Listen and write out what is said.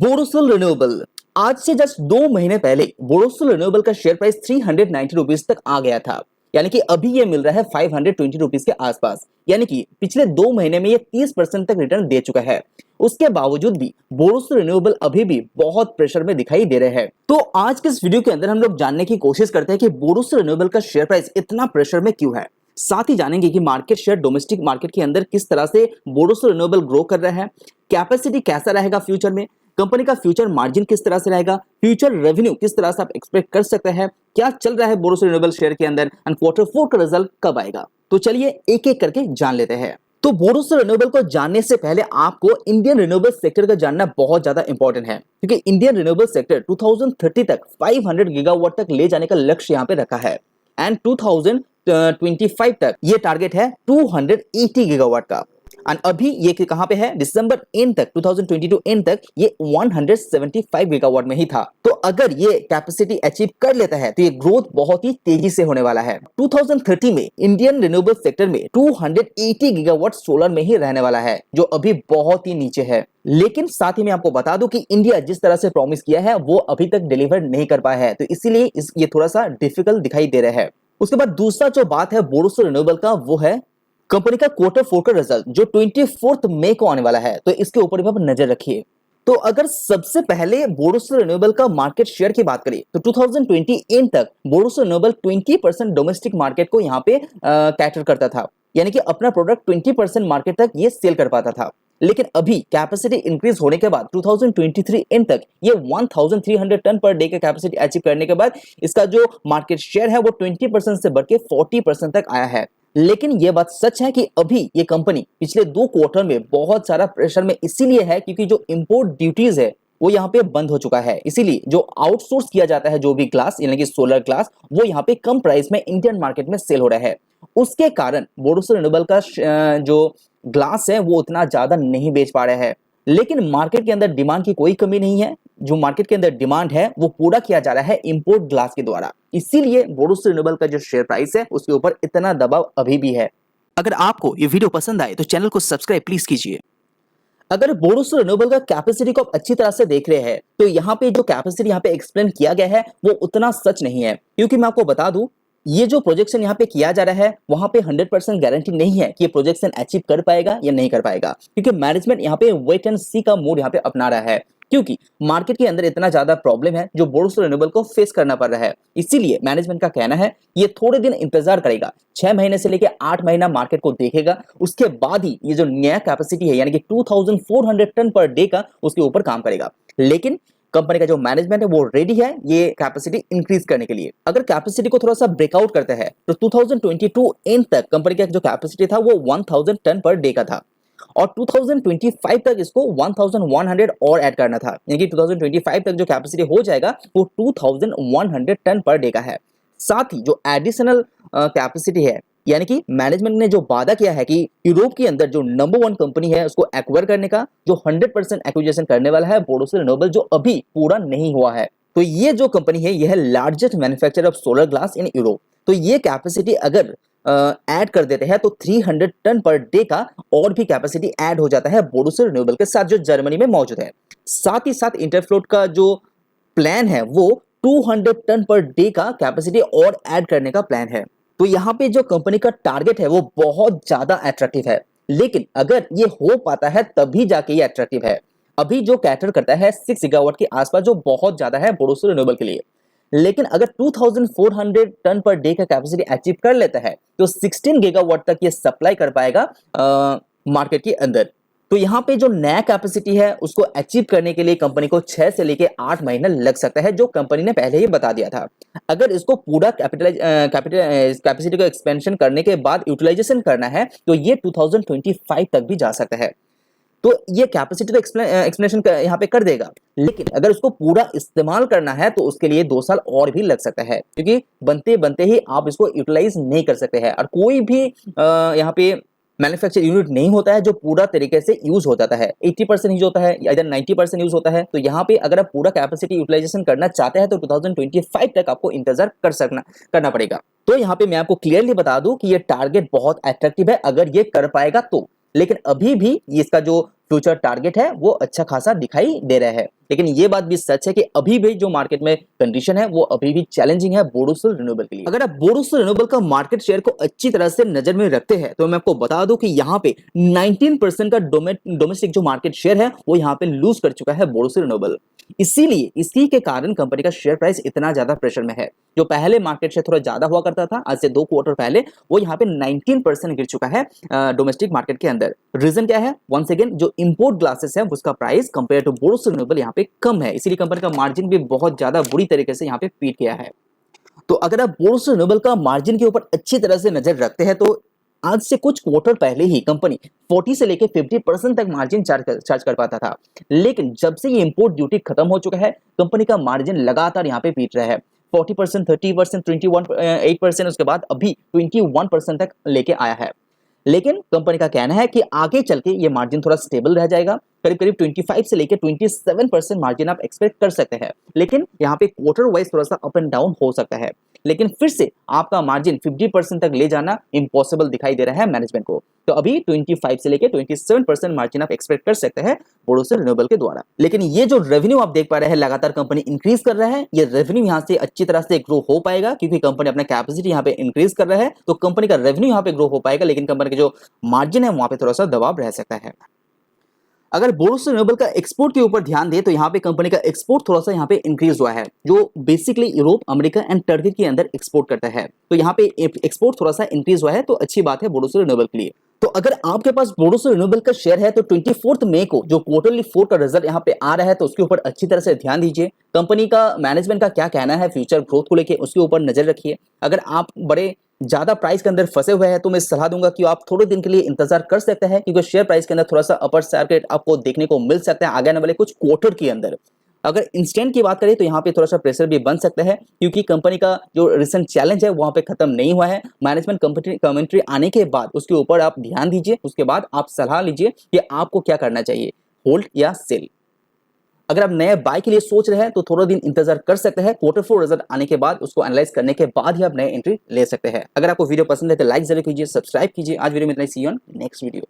Borosil renewable आज से just 2 महीने पहले बोरोसिल रिन्यूएबल का शेयर प्राइस 390 रुपीज तक आ गया था। यानी कि अभी ये मिल रहा है 520 रुपीज के आसपास। यानी कि पिछले 2 महीने में ये 30% तक रिटर्न दे चुका है। उसके बावजूद भी बोरोसिल रिन्यूएबल अभी भी बहुत प्रेशर में दिखाई दे रहे हैं। तो आज के इस वीडियो के अंदर हम लोग जानने की कोशिश करते हैं कि बोरोसिल रिन्यूएबल का शेयर प्राइस इतना प्रेशर में क्यों है। साथ ही जानेंगे कि मार्केट शेयर डोमेस्टिक मार्केट के अंदर किस तरह से बोरोसिल रिन्यूएबल ग्रो कर रहा है, कैपेसिटी कैसा रहेगा फ्यूचर में, कंपनी का फ्यूचर मार्जिन किस तरह से रहेगा, फ्यूचर रेवेन्यू किस तरह से आप एक्सपेक्ट कर सकते हैं, क्या चल रहा है बोरोसिल रिन्यूएबल शेयर के अंदर एंड Q4 का रिजल्ट कब आएगा। तो चलिए एक एक करके जान लेते हैं। तो बोरोसिल रिन्यूएबल को जानने से पहले आपको इंडियन रिन्यूएबल सेक्टर का जानना बहुत ज्यादा इंपॉर्टेंट है, क्योंकि इंडियन रिन्यूएबल सेक्टर 2030 तक 500 गीगावाट तक ले जाने का लक्ष्य यहाँ पे रखा है एंड 2025 तक ये टारगेट है 280 गीगावाट का। एंड अभी ये कहां पे है, दिसंबर एंड तक 2022 एंड तक ये 175 गीगावाट में ही था। तो अगर ये कैपेसिटी अचीव कर लेता है तो ये ग्रोथ बहुत ही तेजी से होने वाला है। 2030 में इंडियन रिन्यूएबल सेक्टर में 280 गीगावाट सोलर में ही रहने वाला है, जो अभी बहुत ही नीचे है। लेकिन साथ ही मैं आपको बता दूं कि इंडिया जिस तरह से प्रॉमिस किया है वो अभी तक डिलीवर नहीं कर पाया है, तो इसीलिए ये थोड़ा सा डिफिकल्ट दिखाई दे रहा है। उसके बाद दूसरा जो बात है बोरोसिल रिन्यूएबल का, वो है कंपनी का Q4 का रिजल्ट जो 24 मई को आने वाला है। तो इसके ऊपर भी आप नजर रखिए। तो अगर सबसे पहले बोरोसिल रिन्यूएबल का मार्केट शेयर की बात करें तो 2020 एंड तक बोरोसिल रिन्यूएबल 20% डोमेस्टिक मार्केट को यहाँ पे कैटर करता था, यानी कि अपना प्रोडक्ट 20% मार्केट तक ये सेल कर पाता था। लेकिन अभी कैपेसिटी इंक्रीज होने के बाद 2023 एंड तक ये 1300 टन पर डे का कैपेसिटी अचीव करने के बाद इसका जो मार्केट शेयर है वो 20% से बढ़ के 40% तक आया है। लेकिन यह बात सच है कि अभी ये कंपनी पिछले 2 क्वार्टर में बहुत सारा प्रेशर में इसीलिए है क्योंकि जो इंपोर्ट ड्यूटीज है वो यहाँ पे बंद हो चुका है। इसीलिए जो आउटसोर्स किया जाता है जो भी ग्लास यानी कि सोलर ग्लास, वो यहाँ पे कम प्राइस में इंडियन मार्केट में सेल हो रहा है। उसके कारण बोरोसिल रिन्यूएबल का जो ग्लास है वो उतना ज्यादा नहीं बेच पा रहा है। लेकिन मार्केट के अंदर डिमांड की कोई कमी नहीं है। जो मार्केट के अंदर डिमांड है वो पूरा किया जा रहा है इंपोर्ट ग्लास के द्वारा। इसीलिए बोरोसिल रिन्यूएबल का जो शेयर प्राइस है उसके ऊपर इतना दबाव अभी भी है। अगर आपको ये वीडियो पसंद आए तो चैनल को सब्सक्राइब प्लीज कीजिए। अगर बोरोसिल रिन्यूएबल का कैपेसिटी को आप अच्छी तरह से देख रहे हैं तो यहाँ पे जो कैपेसिटी यहाँ पे एक्सप्लेन किया गया है वो उतना सच नहीं है, क्योंकि मैं आपको बता दूं ये जो प्रोजेक्शन यहाँ पे किया जा रहा है वहां पे 100% गारंटी नहीं है कि ये प्रोजेक्शन अचीव कर पाएगा या नहीं कर पाएगा, क्योंकि मैनेजमेंट यहाँ पे वेट एंड सी का मोड यहाँ पे अपना रहा है। क्योंकि मार्केट के अंदर इतना ज्यादा प्रॉब्लम है जो बोरोसिल रिन्यूएबल को फेस करना पड़ रहा है। इसीलिए मैनेजमेंट का कहना है ये थोड़े दिन इंतजार करेगा, 6 महीने से लेकर 8 महीना मार्केट को देखेगा, उसके बाद ही ये जो नया कैपेसिटी है यानी कि 2400 टन पर डे का उसके ऊपर काम करेगा। लेकिन कंपनी का जो मैनेजमेंट है वो रेडी है ये कैपेसिटी इंक्रीज करने के लिए। अगर कैपेसिटी को थोड़ा सा ब्रेकआउट करते हैं तो 2022 एंड तक कंपनी का जो कैपेसिटी था वो 1000 टन पर डे का था और 2025 तक इसको 1100 और ऐड करना था, यानी कि 2025 तक जो कैपेसिटी हो जाएगा वो 2100 टन पर डे का है। साथ ही जो एडिशनल कैपेसिटी है, यानी कि मैनेजमेंट ने जो वादा किया है कि यूरोप के अंदर जो नंबर 1 कंपनी है उसको एक्वायर करने का, जो 100% एक्विजिशन करने वाला है बोरोसिल रिन्यूएबल, जो अभी पूरा नहीं हुआ है। तो ये जो कंपनी है यह है largest manufacturer of solar glass in Europe. तो ये कैपेसिटी अगर ऐड कर देते हैं तो 300 टन पर डे का और भी कैपेसिटी ऐड हो जाता है बोरोसिल रिन्यूएबल के साथ जो जर्मनी में मौजूद है। साथ ही साथ इंटरफ्लोट का जो प्लान है वो 200 टन पर डे का कैपेसिटी और ऐड करने का प्लान है। तो यहाँ पे जो कंपनी का टारगेट है वो बहुत ज्यादा अट्रैक्टिव है, लेकिन अगर ये हो पाता है तभी जाके ये अट्रैक्टिव है। अभी जो कैटर करता है 6 गीगावाट के आसपास, जो बहुत ज्यादा है बोरोसिल रिन्यूएबल के लिए। लेकिन अगर 2400 टन पर डे का कैपेसिटी अचीव कर लेता है तो 16 गीगावाट तक ये सप्लाई कर पाएगा मार्केट के अंदर। तो यहाँ पे जो नया कैपेसिटी है उसको अचीव करने के लिए कंपनी को 6 से लेके 8 महीना लग सकता है, जो कंपनी ने पहले ही बता दिया था। अगर इसको पूरा कैपेसिटी को एक्सपेंशन करने के बाद यूटिलाइजेशन करना है तो ये 2025 तक भी जा सकता है। तो ये कैपेसिटी तो एक्सप्लेनेशन यहाँ पे कर देगा, लेकिन अगर उसको पूरा इस्तेमाल करना है तो उसके लिए 2 साल और भी लग सकता है, क्योंकि बनते बनते ही आप इसको यूटिलाइज नहीं कर सकते हैं। और कोई भी यहाँ पे मैन्युफैक्चर यूनिट नहीं होता है जो पूरा तरीके से यूज हो जाता है। 80% यूज होता है या इधर 90% यूज होता है। तो यहाँ पे अगर आप पूरा कैपेसिटी यूटिलाइजेशन करना चाहते हैं तो 2025 तक आपको इंतजार करना पड़ेगा। तो यहाँ पे मैं आपको क्लियरली बता दूं कि ये टारगेट बहुत अट्रैक्टिव है अगर ये कर पाएगा तो। लेकिन अभी भी इसका जो फ्यूचर टारगेट है वो अच्छा खासा दिखाई दे रहा है। लेकिन ये बात भी सच है कि अभी भी जो मार्केट में कंडीशन है वो अभी भी चैलेंजिंग है बोरोसिल रिन्यूएबल के लिए। अगर आप बोरोसिल रिन्यूएबल का मार्केट शेयर को अच्छी तरह से नजर में रखते हैं तो मैं आपको बता दूं कि यहाँ पे 19% का डोमेस्टिक जो मार्केट शेयर है वो यहाँ पे लूज कर चुका है बोरोसिल रिन्यूएबल। इसीलिए इसी के कारण कंपनी का शेयर प्राइस इतना ज्यादा प्रेशर में है। जो पहले मार्केट शेयर थोड़ा ज्यादा हुआ करता था आज से 2 क्वार्टर पहले, वो यहाँ पे 19% गिर चुका है डोमेस्टिक मार्केट के अंदर। रीजन क्या है? वंस अगेन जो इंपोर्ट ग्लासेस है उसका price compare to Borosil renewable यहाँ पे कम है, इसीलिए कंपनी का मार्जिन भी बहुत ज्यादा बुरी तरीके से यहाँ पे पीट गया है। तो अगर आप बोरोसिल रिन्यूएबल का मार्जिन के ऊपर अच्छी तरह से नजर रखते हैं तो आज से कुछ क्वार्टर पहले ही कंपनी 40 से लेके 50% तक मार्जिन चार्ज कर पाता था। लेकिन जब से ये इंपोर्ट ड्यूटी खत्म हो चुका है कंपनी का मार्जिन लगातार यहाँ पे पीट रहा है। 40%, 30%, 21%, उसके बाद अभी 21% तक लेके आया है। लेकिन कंपनी का कहना है कि आगे चल के ये मार्जिन थोड़ा स्टेबल रह जाएगा, करीब करीब 25 से लेकर 27% मार्जिन आप एक्सपेक्ट कर सकते हैं। लेकिन यहाँ पे क्वार्टर वाइज थोड़ा सा अप एंड डाउन हो सकता है, लेकिन फिर से आपका मार्जिन 50% तक ले जाना इम्पॉसिबल दिखाई दे रहा है मैनेजमेंट को। तो अभी 25 से लेकर 27% मार्जिन आप एक्सपेक्ट कर सकते हैं बोरोसिल रिन्यूएबल के द्वारा। लेकिन ये जो रेवेन्यू आप देख पा रहे हैं लगातार कंपनी इंक्रीज कर रहा है, ये रेवेन्यू यहाँ से अच्छी तरह से ग्रो हो पाएगा क्योंकि कंपनी अपना कैपेसिटी यहाँ पे इंक्रीज कर रहा है, तो कंपनी का रेवेन्यू यहाँ पे ग्रो हो पाएगा। लेकिन कंपनी के जो मार्जिन है वहां पे थोड़ा सा दबाव रह सकता है। अगर बोरोसिल रिन्यूएबल का एक्सपोर्ट के ऊपर ध्यान दे तो यहाँ पे कंपनी का एक्सपोर्ट थोड़ा सा यहाँ पे इंक्रीज हुआ है, जो basically Europe, America and Turkey के अंदर एक्सपोर्ट करता है। तो यहाँ पे एक्सपोर्ट थोड़ा सा इंक्रीज हुआ है, तो अच्छी बात है बोरोसिल रिन्यूएबल के लिए। तो अगर आपके पास बोरोसिल रिन्यूएबल का शेयर है तो 24 मई को जो क्वार्टरली 4 का रिजल्ट यहाँ पे आ रहा है तो उसके ऊपर अच्छी तरह से ध्यान दीजिए। कंपनी का मैनेजमेंट का क्या कहना है फ्यूचर ग्रोथ को लेके उसके ऊपर नजर रखिए। अगर आप बड़े ज्यादा प्राइस के अंदर फंसे हुए हैं तो मैं सलाह दूंगा कि आप थोड़े दिन के लिए इंतजार कर सकते हैं, क्योंकि शेयर प्राइस के अंदर थोड़ा सा अपर सर्किट आपको देखने को मिल सकता है आगे आने वाले कुछ क्वार्टर के अंदर। अगर इंस्टेंट की बात करें तो यहाँ पे थोड़ा सा प्रेशर भी बन सकता है, क्योंकि कंपनी का जो रिसेंट चैलेंज है वहां पे खत्म नहीं हुआ है। मैनेजमेंट कमेंट्री आने के बाद उसके ऊपर आप ध्यान दीजिए, उसके बाद आप सलाह लीजिए कि आपको क्या करना चाहिए, होल्ड या सेल। अगर आप नए बाय के लिए सोच रहे हैं तो थोड़ा दिन इंतजार कर सकते हैं, क्वार्टर 4 रिजल्ट आने के बाद उसको एनालाइज करने के बाद ही आप नए एंट्री ले सकते हैं। अगर आपको वीडियो पसंद है तो लाइक जरूर कीजिए, सब्सक्राइब कीजिए। आज वीडियो में इतना ही, सी यू ऑन नेक्स्ट वीडियो।